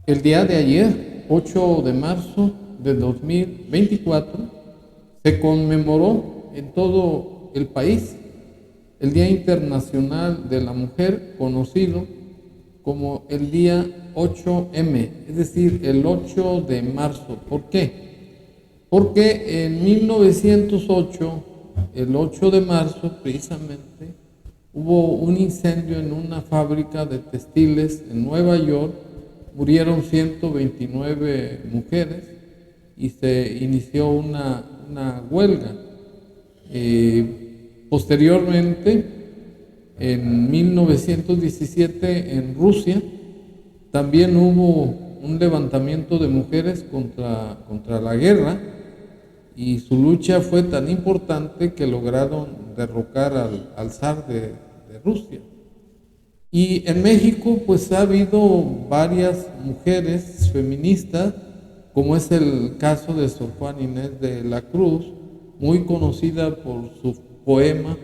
El día de ayer, 8 de marzo de 2024, se conmemoró en todo el país el Día Internacional de la Mujer, conocido como el día 8M, es decir, el 8 de marzo. ¿Por qué? Porque en 1908, el 8 de marzo precisamente, hubo un incendio en una fábrica de textiles en Nueva York, murieron 129 mujeres y se inició una huelga. Posteriormente, en 1917 en Rusia, también hubo un levantamiento de mujeres contra la guerra, y su lucha fue tan importante que lograron derrocar al zar de Rusia. Y en México pues ha habido varias mujeres feministas, como es el caso de Sor Juana Inés de la Cruz, muy conocida por su poema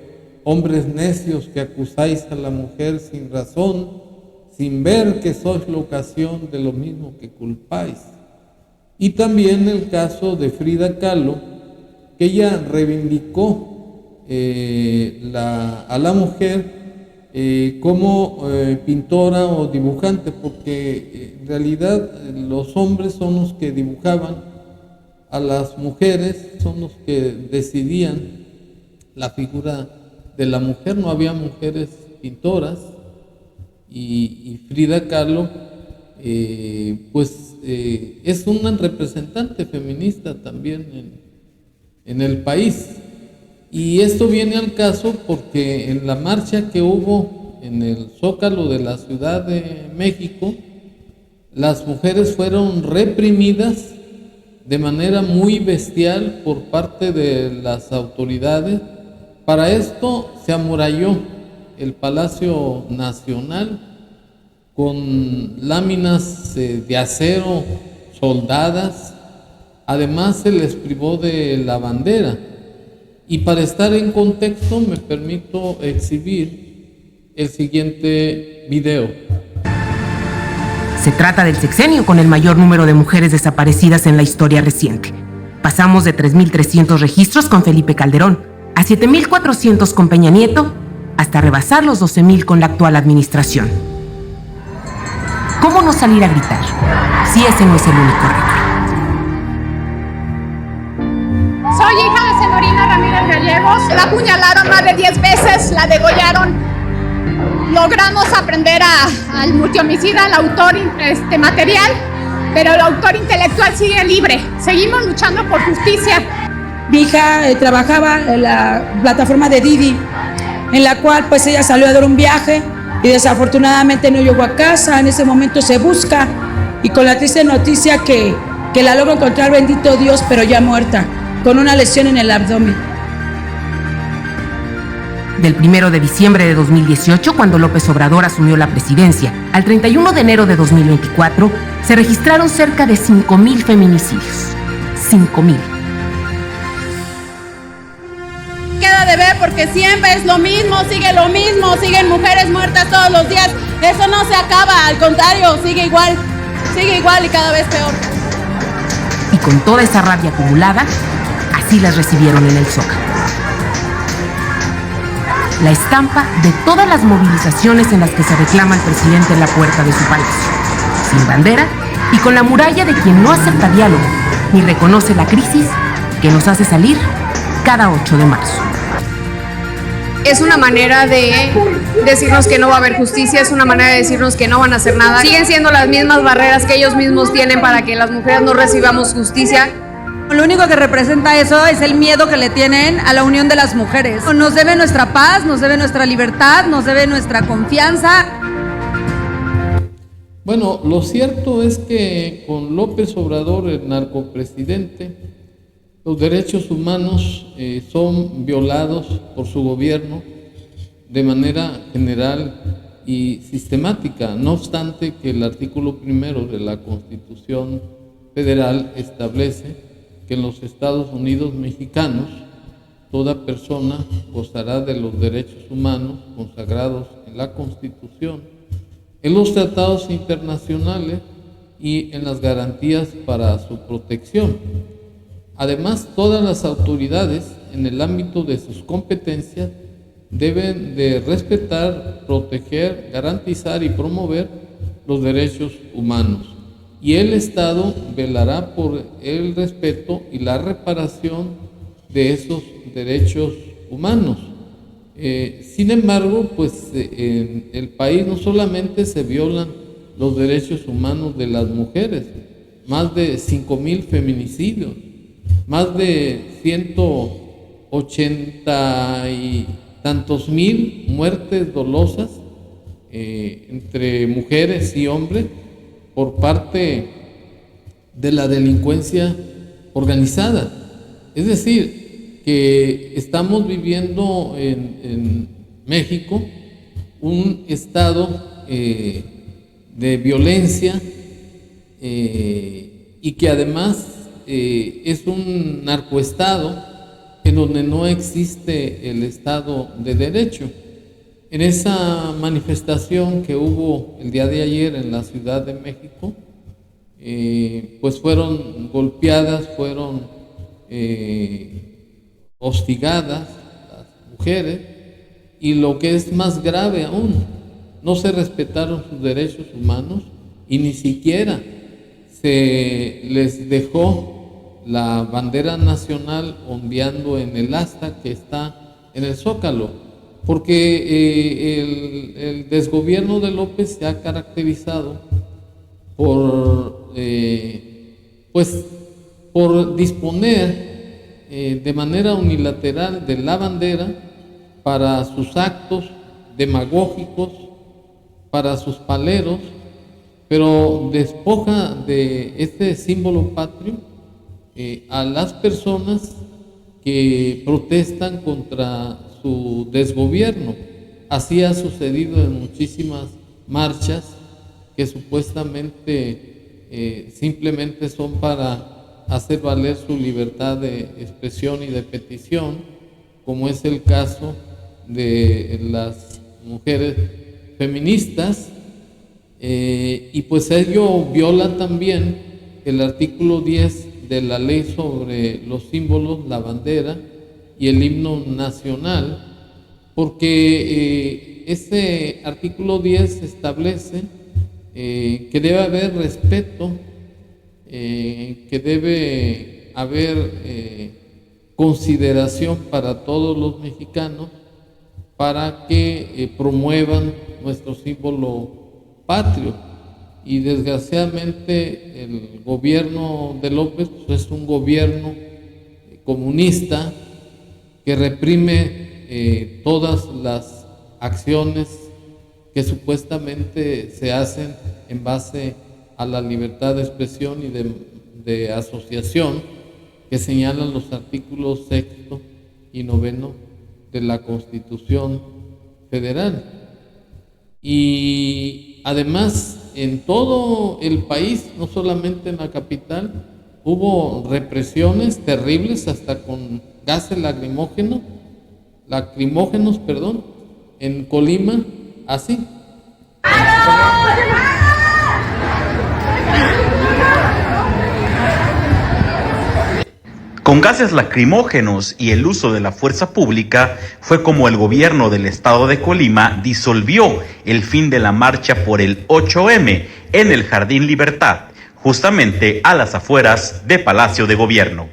Hombres necios que acusáis a la mujer sin razón, sin ver que sois la ocasión de lo mismo que culpáis. Y también el caso de Frida Kahlo, que ella reivindicó a la mujer como pintora o dibujante, porque en realidad los hombres son los que dibujaban, a las mujeres son los que decidían la figura de la mujer, no había mujeres pintoras, y Frida Kahlo es una representante feminista también en el país. Y esto viene al caso porque en la marcha que hubo en el Zócalo de la Ciudad de México, las mujeres fueron reprimidas de manera muy bestial por parte de las autoridades. Para esto se amuralló el Palacio Nacional con láminas de acero soldadas. Además se les privó de la bandera. Y para estar en contexto me permito exhibir el siguiente video. Se trata del sexenio con el mayor número de mujeres desaparecidas en la historia reciente. Pasamos de 3.300 registros con Felipe Calderón a 7.400 con Peña Nieto, hasta rebasar los 12.000 con la actual administración. ¿Cómo no salir a gritar si ese no es el único récord? Soy hija de Senorina Ramírez Gallegos. La apuñalaron más de 10 veces, la degollaron. Logramos aprender al multihomicida, al autor material, pero el autor intelectual sigue libre. Seguimos luchando por justicia. Mi hija trabajaba en la plataforma de Didi, en la cual pues ella salió a dar un viaje y desafortunadamente no llegó a casa. En ese momento se busca y con la triste noticia que la logró encontrar, bendito Dios, pero ya muerta, con una lesión en el abdomen. Del 1 de diciembre de 2018, cuando López Obrador asumió la presidencia, al 31 de enero de 2024, se registraron cerca de 5,000 feminicidios. 5,000. Queda de ver porque siempre es lo mismo, siguen mujeres muertas todos los días. Eso no se acaba, al contrario, sigue igual y cada vez peor. Y con toda esa rabia acumulada, así las recibieron en el Zócalo. La estampa de todas las movilizaciones en las que se reclama al presidente en la puerta de su palacio, sin bandera y con la muralla de quien no acepta diálogo ni reconoce la crisis que nos hace salir cada 8 de marzo. Es una manera de decirnos que no va a haber justicia, es una manera de decirnos que no van a hacer nada. Siguen siendo las mismas barreras que ellos mismos tienen para que las mujeres no recibamos justicia. Lo único que representa eso es el miedo que le tienen a la unión de las mujeres. Nos debe nuestra paz, nos debe nuestra libertad, nos debe nuestra confianza. Bueno, lo cierto es que con López Obrador, el narcopresidente, los derechos humanos son violados por su gobierno de manera general y sistemática, no obstante que el artículo 1 de la Constitución Federal establece que en los Estados Unidos mexicanos toda persona gozará de los derechos humanos consagrados en la Constitución, en los tratados internacionales y en las garantías para su protección. Además, todas las autoridades, en el ámbito de sus competencias, deben de respetar, proteger, garantizar y promover los derechos humanos. Y el Estado velará por el respeto y la reparación de esos derechos humanos. Sin embargo, pues en el país no solamente se violan los derechos humanos de las mujeres, más de 5,000 feminicidios, más de 180 y tantos mil muertes dolosas entre mujeres y hombres por parte de la delincuencia organizada. Es decir, que estamos viviendo en México un estado de violencia y que además es un narcoestado en donde no existe el Estado de Derecho. En esa manifestación que hubo el día de ayer en la Ciudad de México, pues fueron golpeadas, fueron hostigadas las mujeres, y lo que es más grave aún, no se respetaron sus derechos humanos y ni siquiera se les dejó la bandera nacional ondeando en el asta que está en el Zócalo, porque el desgobierno de López se ha caracterizado por disponer de manera unilateral de la bandera para sus actos demagógicos, para sus paleros, pero despoja de este símbolo patrio a las personas que protestan contra su desgobierno. Así ha sucedido en muchísimas marchas que supuestamente simplemente son para hacer valer su libertad de expresión y de petición, como es el caso de las mujeres feministas, y pues ello viola también el artículo 10 de la ley sobre los símbolos, la bandera y el himno nacional, porque ese artículo 10 establece que debe haber respeto, que debe haber consideración para todos los mexicanos, para que promuevan nuestro símbolo patrio. Y desgraciadamente el gobierno de López pues, es un gobierno comunista que reprime todas las acciones que supuestamente se hacen en base a la libertad de expresión y de asociación que señalan los artículos 6 y 9 de la Constitución Federal. Y además en todo el país, no solamente en la capital, hubo represiones terribles hasta con gases lacrimógenos, en Colima, así. Con gases lacrimógenos y el uso de la fuerza pública fue como el gobierno del estado de Colima disolvió el fin de la marcha por el 8M en el Jardín Libertad, justamente a las afueras de Palacio de Gobierno.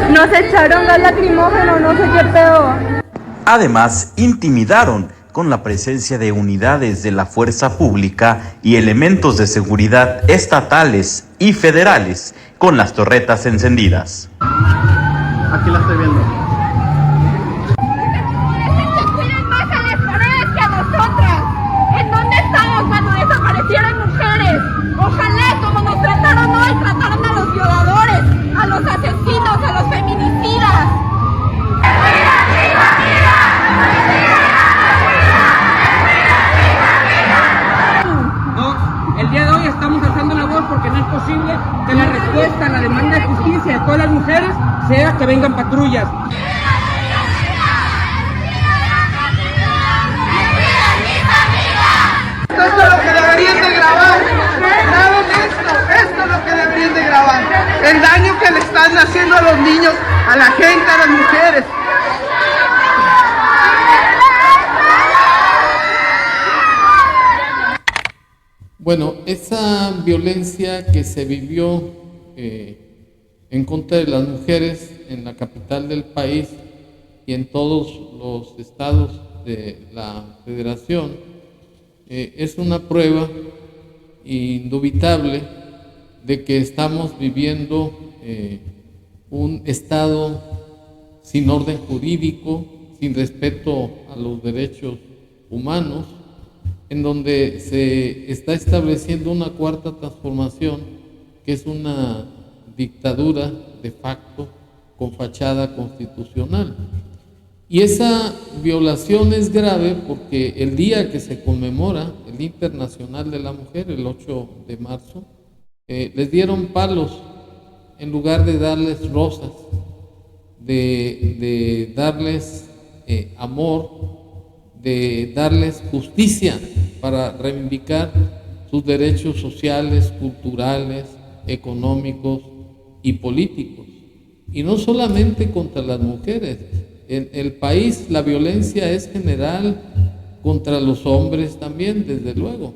Nos echaron gas lacrimógeno, no sé qué pedo. Además, intimidaron con la presencia de unidades de la fuerza pública y elementos de seguridad estatales y federales con las torretas encendidas. Aquí la estoy viendo. Se cuiden más a las paredes que a nosotras. ¿En dónde estamos cuando desaparecieron mujeres? Ojalá, como nos trataron hoy, trataron a los violadores, a los asesinos, a los feminicidas. El día de hoy estamos alzando la voz porque no es posible que la respuesta a la demanda de justicia de todas las mujeres sea que vengan patrullas. Bueno, esa violencia que se vivió en contra de las mujeres en la capital del país y en todos los estados de la Federación es una prueba indubitable de que estamos viviendo un estado sin orden jurídico, sin respeto a los derechos humanos, en donde se está estableciendo una cuarta transformación, que es una dictadura de facto con fachada constitucional. Y esa violación es grave porque el día que se conmemora el Día Internacional de la Mujer, el 8 de marzo, les dieron palos en lugar de darles rosas, de darles amor, de darles justicia para reivindicar sus derechos sociales, culturales, económicos y políticos. Y no solamente contra las mujeres. En el país la violencia es general contra los hombres también, desde luego.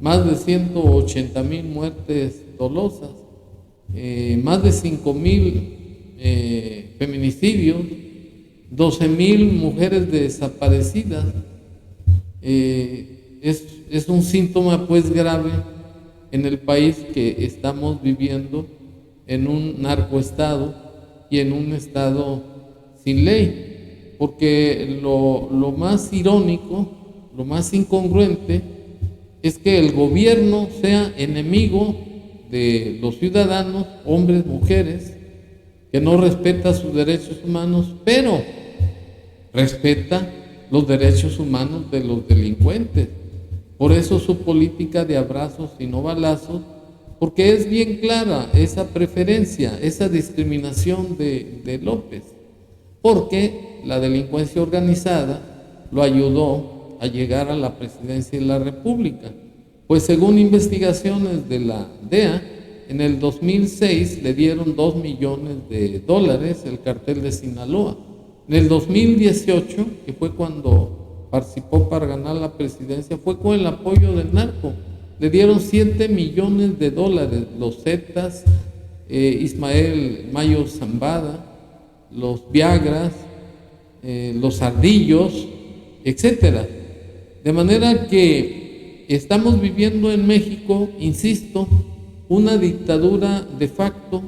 Más de 180,000 muertes dolosas, más de 5,000 feminicidios, 12,000 mujeres desaparecidas. Es un síntoma pues grave en el país que estamos viviendo en un narcoestado y en un estado sin ley, porque lo más irónico, lo más incongruente es que el gobierno sea enemigo de los ciudadanos, hombres, mujeres, que no respeta sus derechos humanos, pero respeta los derechos humanos de los delincuentes. Por eso su política de abrazos y no balazos, porque es bien clara esa preferencia, esa discriminación de López, porque la delincuencia organizada lo ayudó a llegar a la presidencia de la República. Pues según investigaciones de la DEA, en el 2006 le dieron $2 millones el cartel de Sinaloa. En el 2018, que fue cuando participó para ganar la presidencia, fue con el apoyo del narco. Le dieron $7 millones, los Zetas, Ismael Mayo Zambada, los Viagras, los Ardillos, etcétera. De manera que estamos viviendo en México, insisto, una dictadura de facto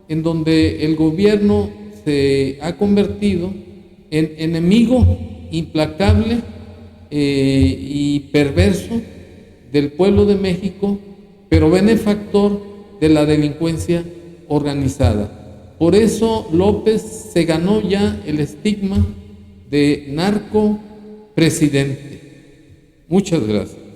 en donde el gobierno se ha convertido en enemigo implacable y perverso del pueblo de México, pero benefactor de la delincuencia organizada. Por eso López se ganó ya el estigma de narco presidente. Muchas gracias.